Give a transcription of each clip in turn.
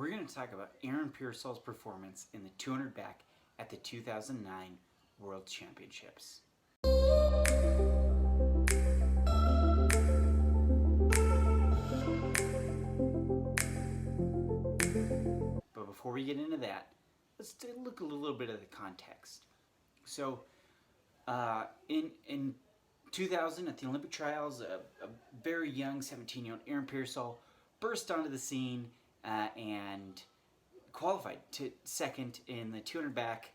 we're going to talk about Aaron Peirsol's performance in the 200 back at the 2009 World Championships. But before we get into that, let's look a little bit at the context. So, in 2000 at the Olympic trials, a very young 17-year-old Aaron Peirsol burst onto the scene and qualified to second in the 200 back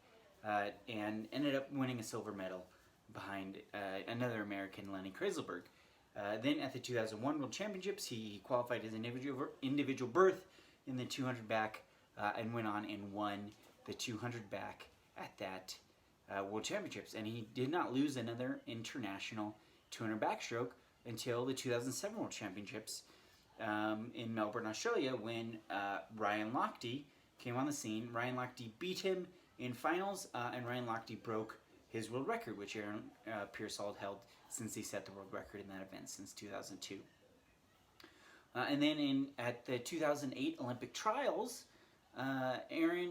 and ended up winning a silver medal behind another American, Lenny Kreiselberg. Then at the 2001 World Championships, he qualified as an individual berth in the 200 back and went on and won the 200 back at that World Championships. And he did not lose another international 200 backstroke until the 2007 World Championships in Melbourne, Australia, when Ryan Lochte came on the scene. Ryan Lochte beat him in finals, and Ryan Lochte broke his world record, which Aaron Peirsol held since he set the world record in that event since 2002. And then at the 2008 Olympic trials, Aaron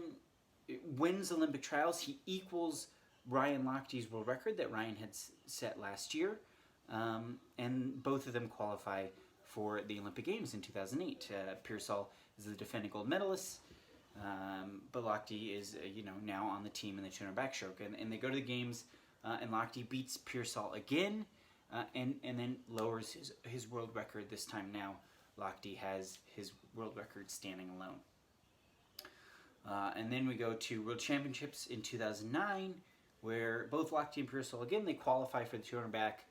wins Olympic trials. He equals Ryan Lochte's world record that Ryan had set last year, and both of them qualify for the Olympic Games in 2008. Peirsol is the defending gold medalist, but Lochte is now on the team in the 200 backstroke, and they go to the games, and Lochte beats Peirsol again, and then lowers his world record. This time now, Lochte has his world record standing alone. And then we go to World Championships in 2009, where both Lochte and Peirsol, again, they qualify for the 200 back.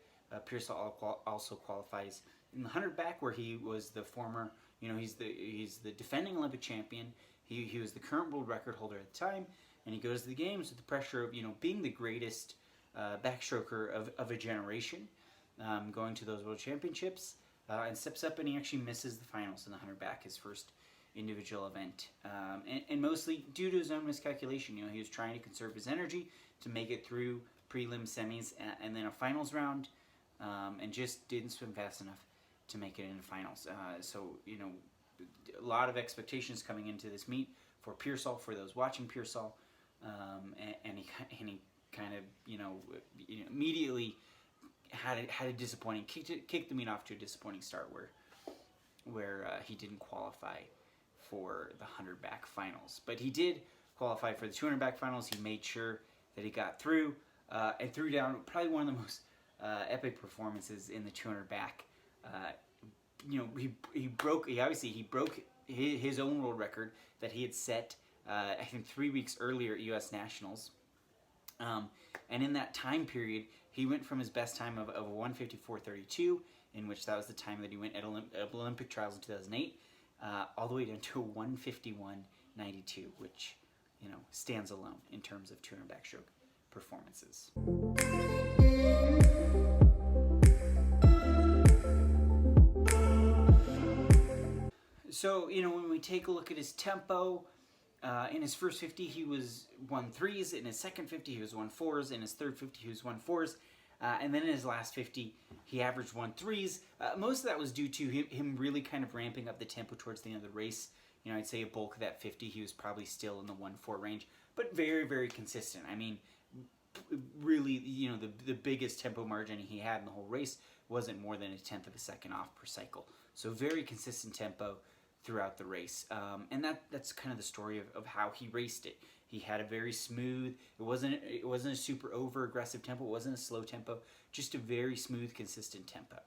Peirsol also qualifies in the 100 back, where he was the former, he's the defending Olympic champion. He was the current world record holder at the time, and he goes to the games with the pressure of, being the greatest backstroker of a generation, going to those World Championships, and steps up, and he actually misses the finals in the 100 back, his first individual event, and mostly due to his own miscalculation. He was trying to conserve his energy to make it through prelim, semis, and then a finals round, and just didn't swim fast enough to make it into finals. So a lot of expectations coming into this meet for Peirsol, for those watching Peirsol, and he kind of immediately had a disappointing, kicked the meet off to a disappointing start where he didn't qualify for the 100 back finals. But he did qualify for the 200 back finals. He made sure that he got through and threw down probably one of the most epic performances in the 200 back. He broke his own world record that he had set I think 3 weeks earlier at U.S. Nationals. And in that time period, he went from his best time of 1:54.32, in which that was the time that he went at Olympic trials in 2008, all the way down to 1:51.92, which stands alone in terms of 200 backstroke performances. So when we take a look at his tempo, in his first 50 he was 1.3s, in his second 50 he was 1.4s, in his third 50 he was 1.4s, and then in his last 50 he averaged 1.3s. Most of that was due to him really kind of ramping up the tempo towards the end of the race. I'd say a bulk of that 50 he was probably still in the 1.4 range, but very, very consistent. I mean, really, the biggest tempo margin he had in the whole race wasn't more than 1/10 of a second off per cycle. So very consistent tempo throughout the race, and that's kind of the story of how he raced it. He had a very smooth. It wasn't a super over aggressive tempo. It wasn't a slow tempo. Just a very smooth, consistent tempo.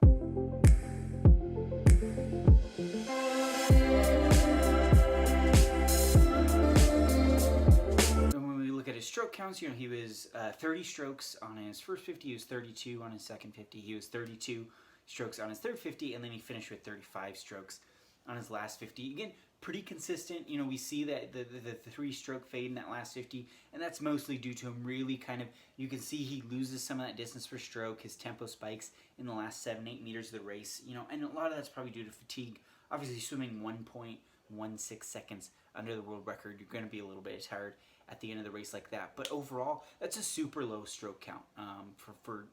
And when we look at his stroke counts, he was 30 strokes on his first 50. He was 32 on his second 50. He was 32 strokes on his third 50, and then he finished with 35 strokes on his last 50. Again, pretty consistent. We see that the 3-stroke fade in that last 50, and that's mostly due to him really kind of, you can see he loses some of that distance per stroke. His tempo spikes in the last 7-8 meters of the race, and a lot of that's probably due to fatigue. Obviously, swimming 1.16 seconds under the world record, you're going to be a little bit tired at the end of the race like that. But overall, that's a super low stroke count for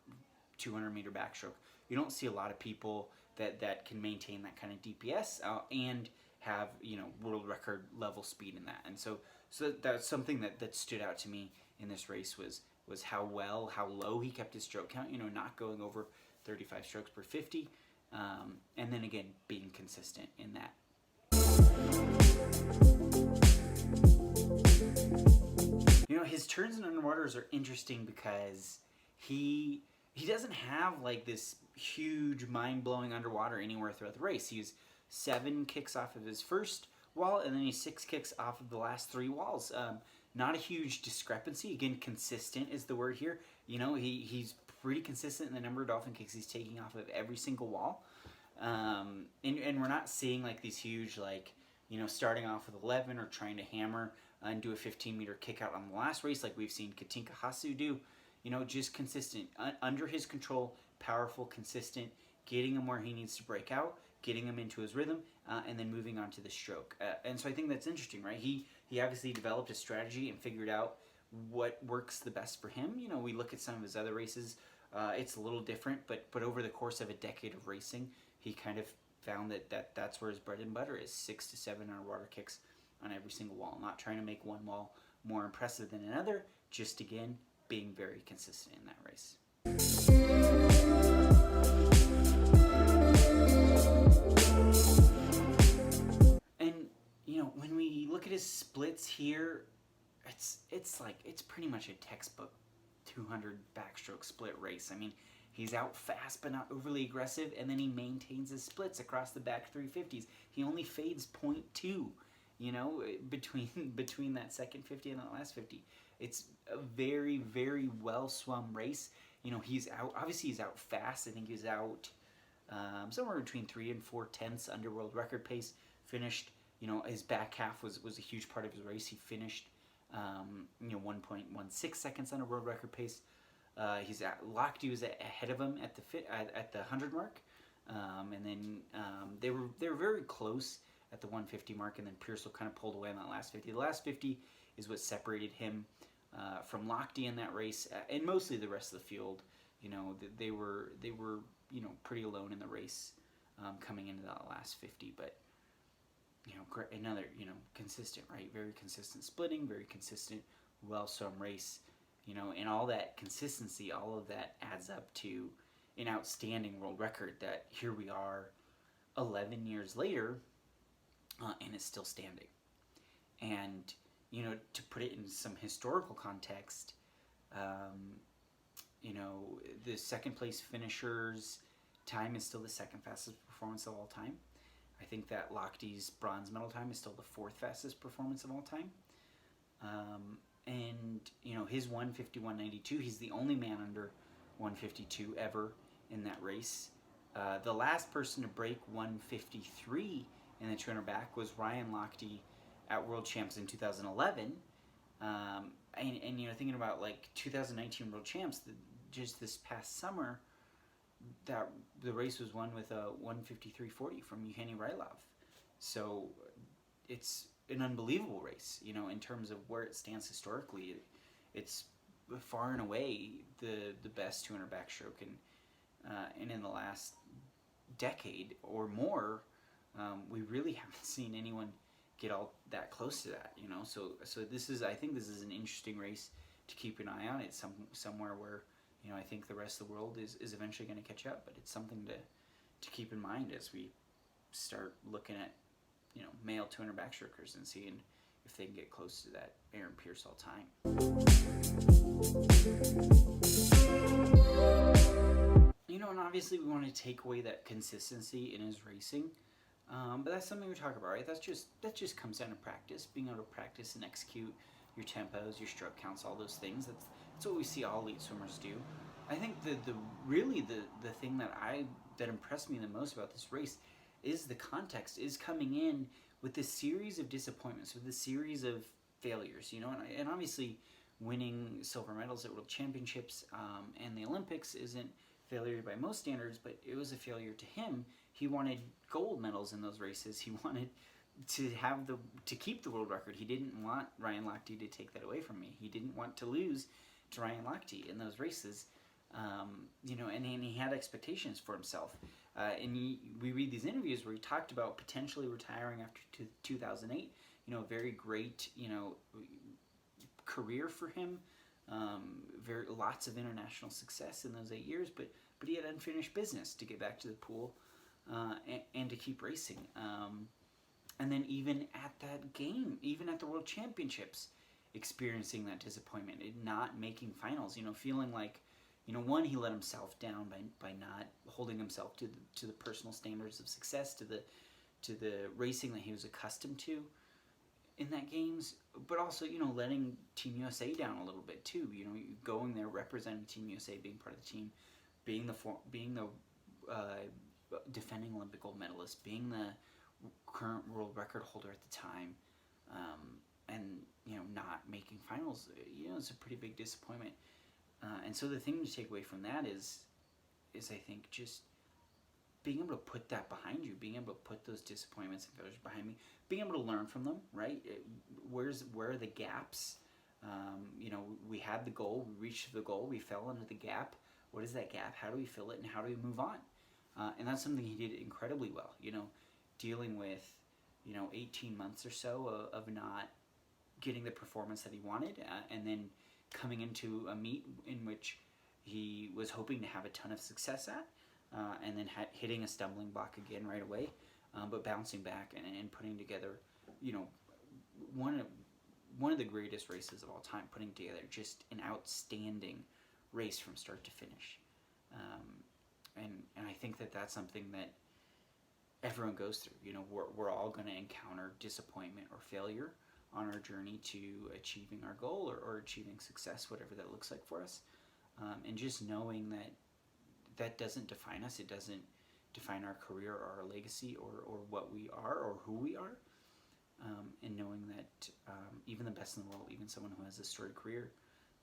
200-meter backstroke. You don't see a lot of people that can maintain that kind of DPS and have, world record level speed in that. And so that's something that stood out to me in this race was how low he kept his stroke count, not going over 35 strokes per 50, and then again being consistent in that. His turns and underwaters are interesting because he doesn't have like this huge mind-blowing underwater anywhere throughout the race. He has 7 kicks off of his first wall, and then he 6 kicks off of the last 3 walls. Not a huge discrepancy. Again, consistent is the word here. He's pretty consistent in the number of dolphin kicks he's taking off of every single wall. And we're not seeing like these huge, like, starting off with 11 or trying to hammer and do a 15-meter kick out on the last race like we've seen Katinka Hasu do. Just consistent, under his control, powerful, consistent, getting him where he needs to break out, getting him into his rhythm, and then moving on to the stroke. And so I think that's interesting, right? He obviously developed a strategy and figured out what works the best for him. We look at some of his other races, it's a little different, but over the course of a decade of racing, he kind of found that's where his bread and butter is, 6 to 7 underwater kicks on every single wall. Not trying to make one wall more impressive than another, just again, being very consistent in that race. And, when we look at his splits here, it's pretty much a textbook 200 backstroke split race. I mean, he's out fast but not overly aggressive, and then he maintains his splits across the back 350s. He only fades 0.2, between that second 50 and that last 50. It's a very, very well swum race. He's out fast. I think he's out somewhere between 3 and 4 tenths under world record pace. Finished, his back half was a huge part of his race. He finished 1.16 seconds under world record pace. Lochte was ahead of him at the 100 mark, and then they were very close at the 150 mark, and then Peirsol kind of pulled away on that last 50. The last 50 is what separated him from Lochte in that race, and mostly the rest of the field. They were pretty alone in the race coming into that last 50, but another consistent, right? Very consistent splitting, very consistent, well-swum race. And all that consistency, all of that adds up to an outstanding world record that here we are 11 years later, and it's still standing. And, to put it in some historical context, the second place finisher's time is still the second fastest performance of all time. I think that Lochte's bronze medal time is still the 4th fastest performance of all time. And, his 1:51.92, he's the only man under 1:52 ever in that race. The last person to break 1:53 in the 200 back was Ryan Lochte at World Champs in 2011. And thinking about like 2019 World Champs, just this past summer, that the race was won with a 1:53.40 from Evgeny Rylov. So it's an unbelievable race, in terms of where it stands historically. It's far and away the best 200 backstroke, and in the last decade or more, we really haven't seen anyone get all that close to that. So I think this is an interesting race to keep an eye on. It's somewhere where I think the rest of the world is eventually going to catch up, but it's something to keep in mind as we start looking at male 200 backstrokers and seeing if they can get close to that Aaron Peirsol time. And obviously we want to take away that consistency in his racing, but that's something we talk about, right? That just comes down to practice, being able to practice and execute your tempos, your stroke counts, all those things. That's what we see all elite swimmers do. I think the thing that impressed me the most about this race is the context, is coming in with this series of disappointments, with this series of failures, and obviously winning silver medals at World Championships and the Olympics isn't failure by most standards, but it was a failure to him. He wanted gold medals in those races. He wanted to keep the world record. He didn't want Ryan Lochte to take that away from me. He didn't want to lose to Ryan Lochte in those races, and he had expectations for himself. We read these interviews where he talked about potentially retiring after 2008. Very great, career for him. Very lots of international success in those 8 years, but he had unfinished business to get back to the pool and to keep racing. And then even at that game, even at the World Championships, experiencing that disappointment and not making finals. Feeling like, one, he let himself down by not holding himself to the personal standards of success, to the racing that he was accustomed to in that games, but also letting Team USA down a little bit too. Going there, representing Team USA, being part of the team, being the defending Olympic gold medalist, being the current world record holder at the time, and not making finals. It's a pretty big disappointment. And so the thing to take away from that is I think just being able to put that behind you, being able to put those disappointments and failures behind me, being able to learn from them, right? Where are the gaps? We had the goal, we reached the goal, we fell into the gap. What is that gap? How do we fill it, and how do we move on? And that's something he did incredibly well. Dealing with 18 months or so of not getting the performance that he wanted, and then coming into a meet in which he was hoping to have a ton of success at, and then hitting a stumbling block again right away, but bouncing back and putting together, one of the greatest races of all time, putting together just an outstanding race from start to finish. And I think that that's something that everyone goes through. We're all going to encounter disappointment or failure on our journey to achieving our goal or achieving success, whatever that looks like for us. And just knowing that doesn't define us. It doesn't define our career or our legacy or what we are or who we are. And knowing that even the best in the world, even someone who has a storied career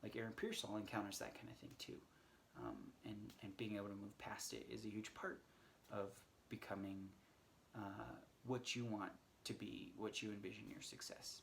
like Aaron Peirsol, encounters that kind of thing too. And being able to move past it is a huge part of becoming what you want to be, what you envision your success.